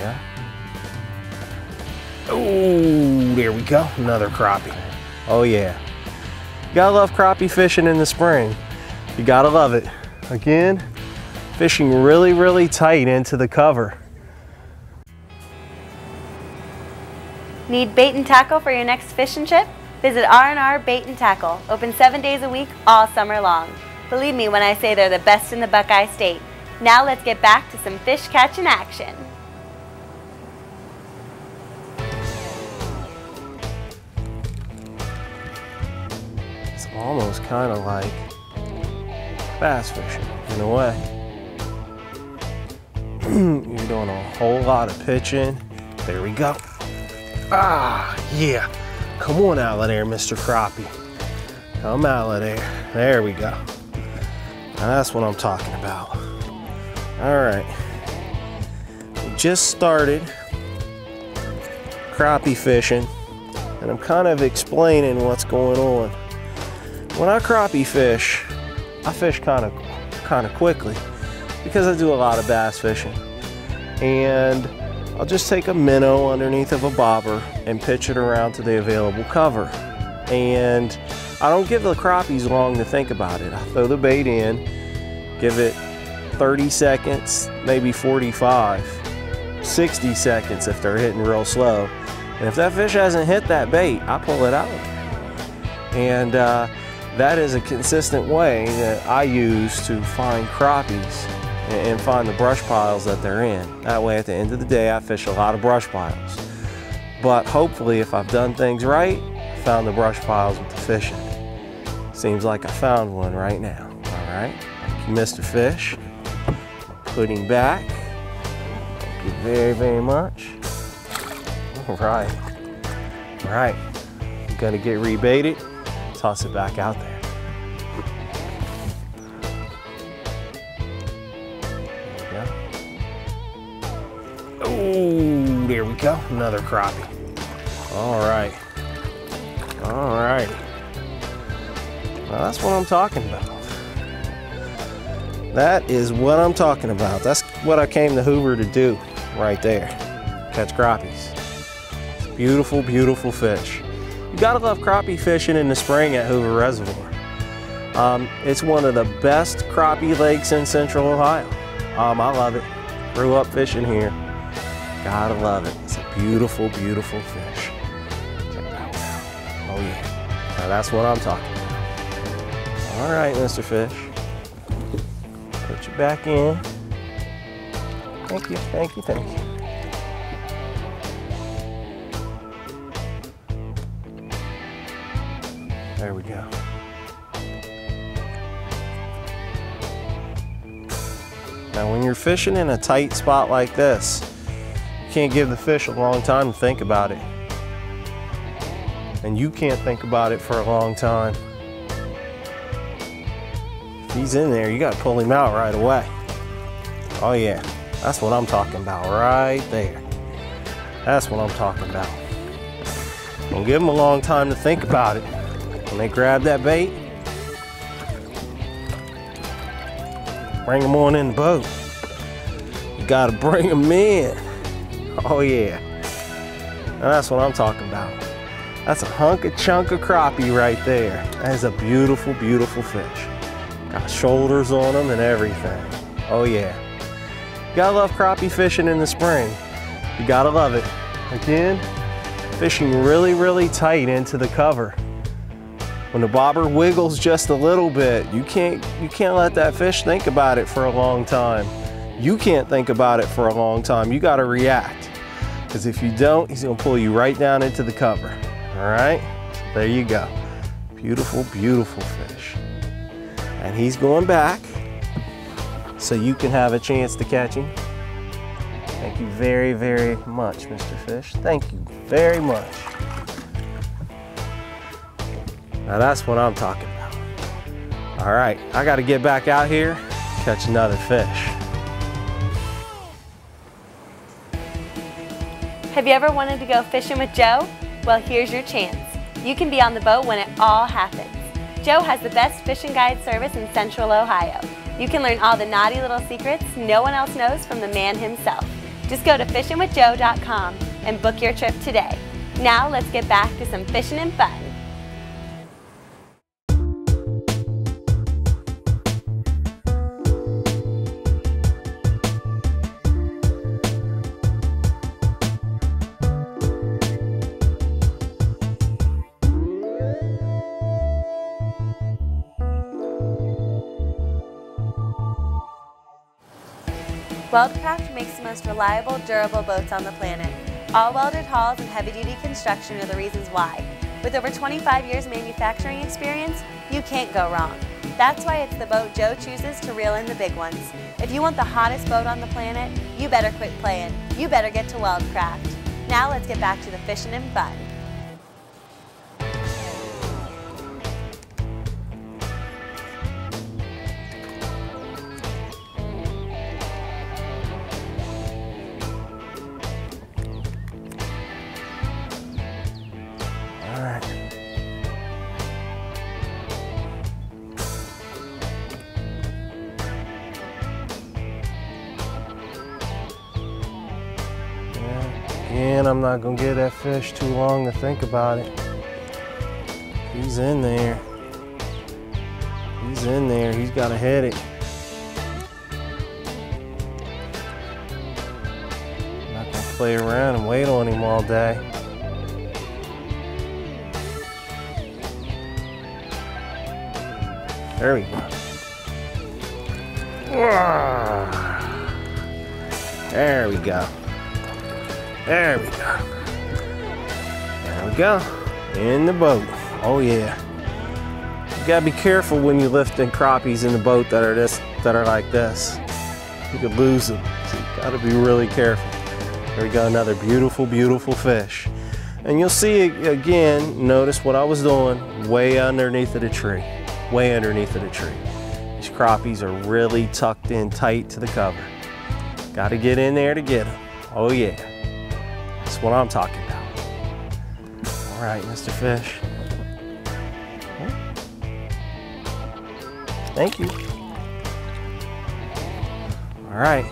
go. Oh, there we go. Another crappie. Oh yeah. You gotta love crappie fishing in the spring. You gotta love it. Again, fishing really, really tight into the cover. Need bait and tackle for your next fishing trip? Visit R&R Bait and Tackle, open 7 days a week all summer long. Believe me when I say they're the best in the Buckeye State. Now let's get back to some fish catching action. It's almost kind of like bass fishing in a way. You're doing a whole lot of pitching. There we go. Ah, yeah. Come on out of there, Mr. Crappie. Come out of there. There we go. Now that's what I'm talking about. All right. We just started crappie fishing, and I'm kind of explaining what's going on. When I crappie fish, I fish kind of quickly because I do a lot of bass fishing. And I'll just take a minnow underneath of a bobber and pitch it around to the available cover. And I don't give the crappies long to think about it. I throw the bait in, give it 30 seconds, maybe 45, 60 seconds if they're hitting real slow. And if that fish hasn't hit that bait, I pull it out. And that is a consistent way that I use to find crappies and find the brush piles that they're in. That way at the end of the day I fish a lot of brush piles. But hopefully if I've done things right, I found the brush piles with the fishing. Seems like I found one right now. Alright, thank you Mr. Fish. Put him back. Thank you very, very much. Alright. Alright. I'm gonna get rebaited. Toss it back out there. Oh, there we go. Another crappie. All right. All right. Now that's what I'm talking about. That is what I'm talking about. That's what I came to Hoover to do right there. Catch crappies. It's a beautiful, beautiful fish. You gotta love crappie fishing in the spring at Hoover Reservoir. It's one of the best crappie lakes in Central Ohio. I love it. Grew up fishing here. Gotta love it. It's a beautiful, beautiful fish. Check that one out. Oh yeah. Now that's what I'm talking about. All right, Mr. Fish. Put you back in. Thank you, thank you, thank you. There we go. Now when you're fishing in a tight spot like this, you can't give the fish a long time to think about it. And you can't think about it for a long time. If he's in there, you gotta pull him out right away. Oh yeah, that's what I'm talking about right there. That's what I'm talking about. Don't give them a long time to think about it. When they grab that bait, bring them on in the boat. You gotta bring them in. Oh yeah. Now that's what I'm talking about. That's a hunk of chunk of crappie right there. That is a beautiful, beautiful fish. Got shoulders on them and everything. Oh yeah. You gotta love crappie fishing in the spring. You gotta love it. Again, fishing really, really tight into the cover. When the bobber wiggles just a little bit, you can't let that fish think about it for a long time. You can't think about it for a long time. You gotta react. Because if you don't, he's gonna pull you right down into the cover. All right, so there you go. Beautiful, beautiful fish. And he's going back so you can have a chance to catch him. Thank you very, very much, Mr. Fish. Thank you very much. Now that's what I'm talking about. All right, I gotta get back out here, catch another fish. Have you ever wanted to go fishing with Joe? Well, here's your chance. You can be on the boat when it all happens. Joe has the best fishing guide service in Central Ohio. You can learn all the naughty little secrets no one else knows from the man himself. Just go to fishnwithjoe.com and book your trip today. Now let's get back to some fishing and fun. Weldcraft makes the most reliable, durable boats on the planet. All welded hulls and heavy-duty construction are the reasons why. With over 25 years manufacturing experience, you can't go wrong. That's why it's the boat Joe chooses to reel in the big ones. If you want the hottest boat on the planet, you better quit playing. You better get to Weldcraft. Now let's get back to the fishing and fun. Again, I'm not gonna give that fish too long to think about it. He's in there. He's in there. He's gotta hit it. I'm not gonna play around and wait on him all day. There we go. There we go. There we go. There we go. In the boat. Oh yeah. You gotta be careful when you're lifting crappies in the boat that are like this. You could lose them. So you gotta be really careful. There we go. Another beautiful, beautiful fish. And you'll see again, notice what I was doing way underneath of the tree. Way underneath of the tree. These crappies are really tucked in tight to the cover. Gotta get in there to get them. Oh yeah. That's what I'm talking about. All right, Mr. Fish. Thank you. All right.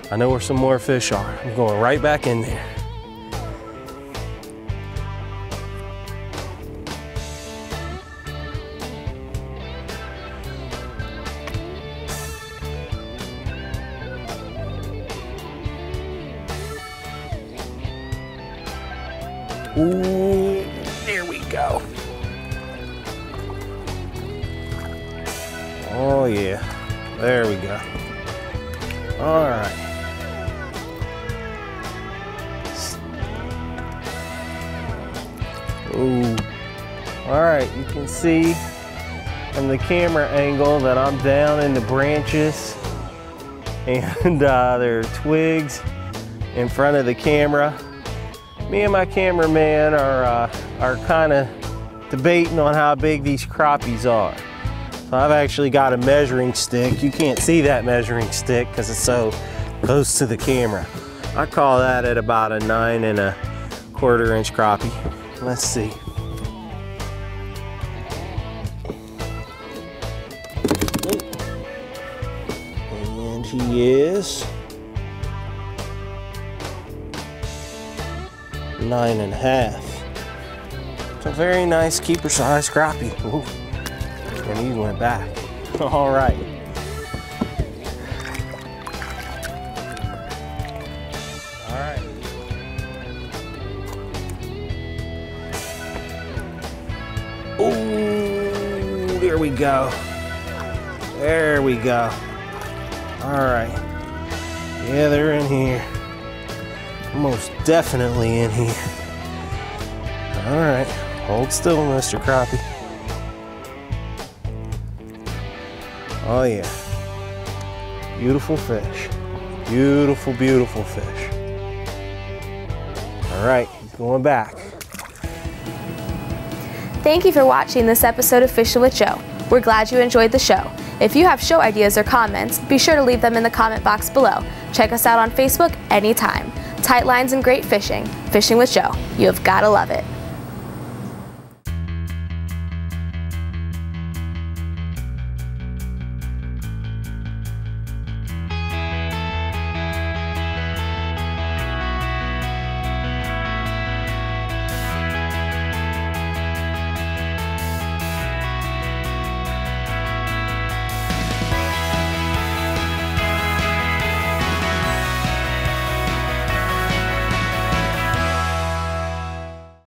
I know where some more fish are. I'm going right back in there. Ooh, there we go. Oh yeah, there we go. All right. Ooh, all right, you can see from the camera angle that I'm down in the branches and there are twigs in front of the camera. Me and my cameraman are kind of debating on how big these crappies are. So I've actually got a measuring stick. You can't see that measuring stick because it's so close to the camera. I call that at about a 9 1/4 inch crappie. Let's see. And he is 9 1/2. It's a very nice keeper size crappie. Ooh. And he went back. All right. All right. Ooh, there we go. There we go. All right. Yeah, they're in here. Most definitely in here. All right, hold still, Mr. Crappie. Oh yeah, beautiful fish. Beautiful, beautiful fish. All right, he's going back. Thank you for watching this episode of Fishing with Joe. We're glad you enjoyed the show. If you have show ideas or comments, be sure to leave them in the comment box below. Check us out on Facebook anytime. Tight lines and great fishing. Fishing with Joe. You have gotta love it.